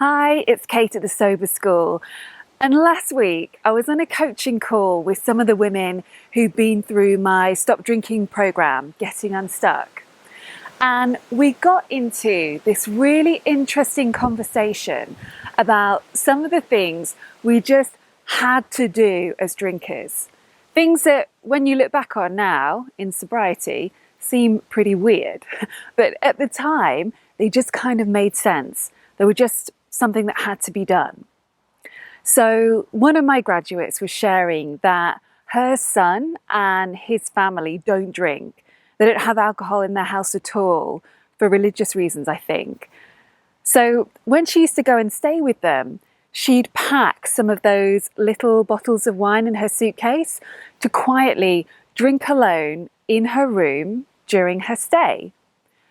Hi, it's Kate at the Sober School. And last week I was on a coaching call with some of the women who've been through my Stop Drinking program, Getting Unstuck. And we got into this really interesting conversation about some of the things we just had to do as drinkers. Things that, when you look back on now in sobriety, seem pretty weird. But at the time, they just kind of made sense. They were just something that had to be done. So one of my graduates was sharing that her son and his family don't drink. They don't have alcohol in their house at all for religious reasons, I think. So when she used to go and stay with them, she'd pack some of those little bottles of wine in her suitcase to quietly drink alone in her room during her stay.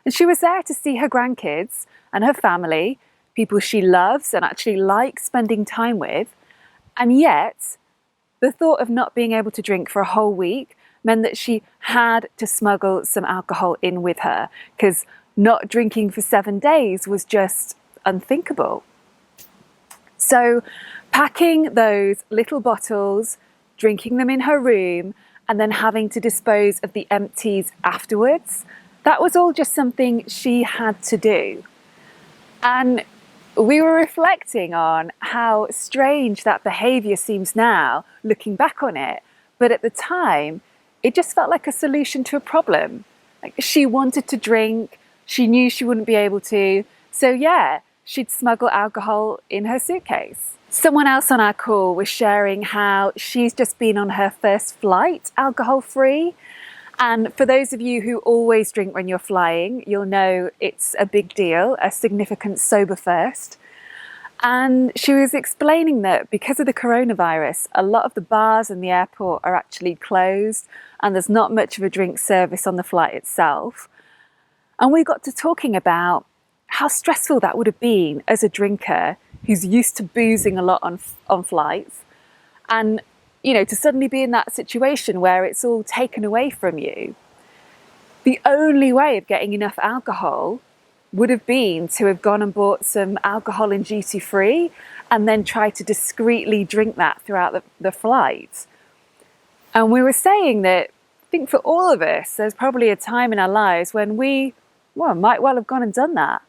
And she was there to see her grandkids and her family, people she loves and actually likes spending time with. And yet, the thought of not being able to drink for a whole week meant that she had to smuggle some alcohol in with her, because not drinking for 7 days was just unthinkable. So packing those little bottles, drinking them in her room, and then having to dispose of the empties afterwards, that was all just something she had to do. And we were reflecting on how strange that behaviour seems now, looking back on it. But at the time, it just felt like a solution to a problem. Like, she wanted to drink, she knew she wouldn't be able to. So yeah, she'd smuggle alcohol in her suitcase. Someone else on our call was sharing how she's just been on her first flight alcohol-free. And for those of you who always drink when you're flying, you'll know it's a big deal, a significant sober first. And she was explaining that because of the coronavirus, a lot of the bars in the airport are actually closed and there's not much of a drink service on the flight itself. And we got to talking about how stressful that would have been as a drinker who's used to boozing a lot on flights. And to suddenly be in that situation where it's all taken away from you. The only way of getting enough alcohol would have been to have gone and bought some alcohol in duty free and then try to discreetly drink that throughout the flight. And we were saying that I think for all of us, there's probably a time in our lives when we might well have gone and done that.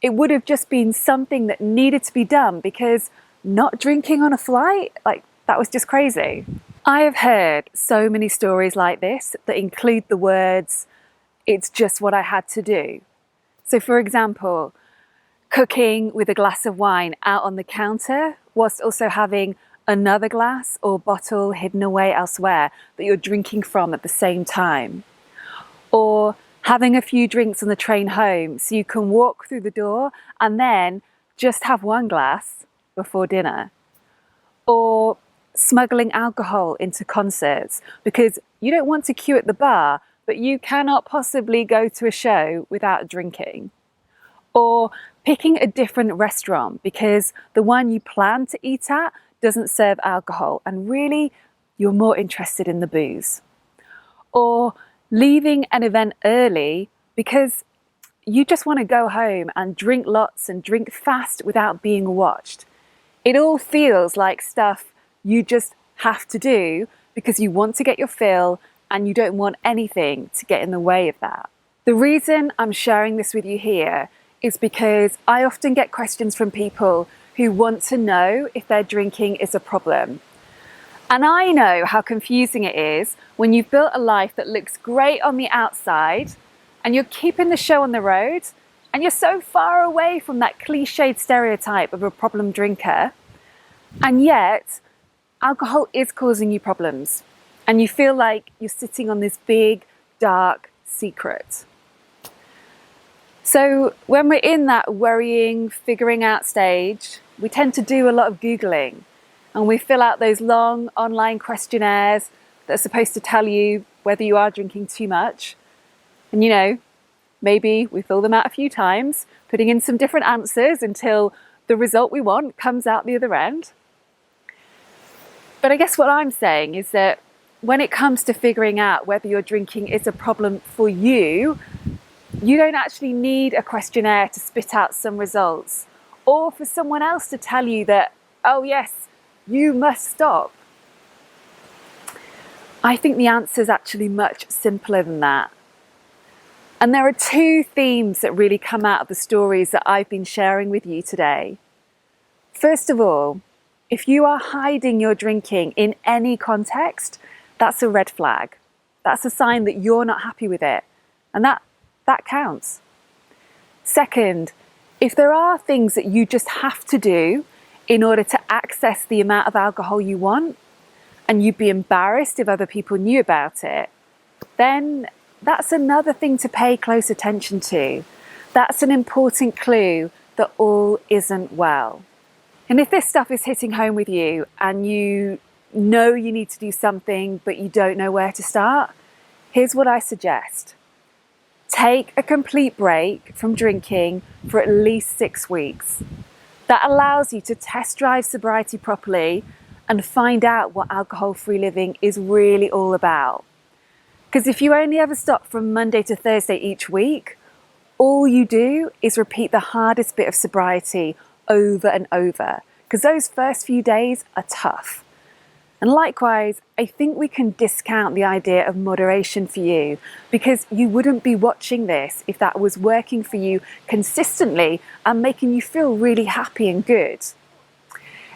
It would have just been something that needed to be done, because not drinking on a flight, that was just crazy. I have heard so many stories like this that include the words, "it's just what I had to do." So for example, cooking with a glass of wine out on the counter whilst also having another glass or bottle hidden away elsewhere that you're drinking from at the same time. Or having a few drinks on the train home so you can walk through the door and then just have one glass before dinner. Or smuggling alcohol into concerts because you don't want to queue at the bar, but you cannot possibly go to a show without drinking. Or picking a different restaurant because the one you plan to eat at doesn't serve alcohol and really you're more interested in the booze. Or leaving an event early because you just want to go home and drink lots and drink fast without being watched. It all feels like stuff you just have to do because you want to get your fill and you don't want anything to get in the way of that. The reason I'm sharing this with you here is because I often get questions from people who want to know if their drinking is a problem. And I know how confusing it is when you've built a life that looks great on the outside and you're keeping the show on the road and you're so far away from that cliched stereotype of a problem drinker, and yet alcohol is causing you problems and you feel like you're sitting on this big, dark secret. So when we're in that worrying, figuring out stage, we tend to do a lot of Googling and we fill out those long online questionnaires that are supposed to tell you whether you are drinking too much. And maybe we fill them out a few times, putting in some different answers until the result we want comes out the other end. But I guess what I'm saying is that when it comes to figuring out whether your drinking is a problem for you, you don't actually need a questionnaire to spit out some results. or for someone else to tell you that, oh yes, you must stop? I think the answer is actually much simpler than that. And there are two themes that really come out of the stories that I've been sharing with you today. First of all, if you are hiding your drinking in any context, that's a red flag. That's a sign that you're not happy with it. And that counts. Second, if there are things that you just have to do in order to access the amount of alcohol you want, and you'd be embarrassed if other people knew about it, then that's another thing to pay close attention to. That's an important clue that all isn't well. And if this stuff is hitting home with you and you know you need to do something but you don't know where to start, here's what I suggest. Take a complete break from drinking for at least 6 weeks. That allows you to test drive sobriety properly and find out what alcohol-free living is really all about. Because if you only ever stop from Monday to Thursday each week, all you do is repeat the hardest bit of sobriety over and over, because those first few days are tough. And likewise, I think we can discount the idea of moderation for you, because you wouldn't be watching this if that was working for you consistently and making you feel really happy and good.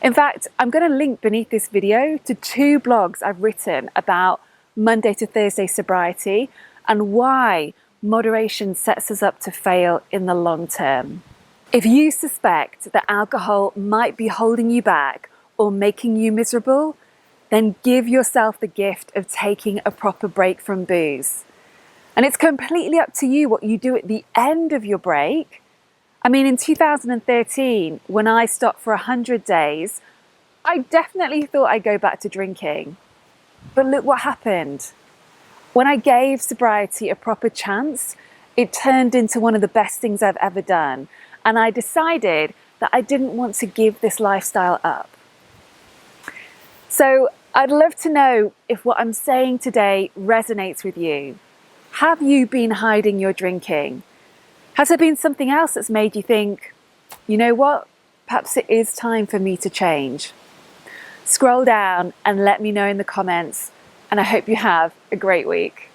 In fact, I'm going to link beneath this video to 2 blogs I've written about Monday to Thursday sobriety and why moderation sets us up to fail in the long term. If you suspect that alcohol might be holding you back or making you miserable, then give yourself the gift of taking a proper break from booze. And it's completely up to you what you do at the end of your break. I mean, in 2013, when I stopped for 100 days, I definitely thought I'd go back to drinking. But look what happened. When I gave sobriety a proper chance, it turned into one of the best things I've ever done. And I decided that I didn't want to give this lifestyle up. So I'd love to know if what I'm saying today resonates with you. Have you been hiding your drinking? Has there been something else that's made you think, you know what, perhaps it is time for me to change? Scroll down and let me know in the comments, and I hope you have a great week.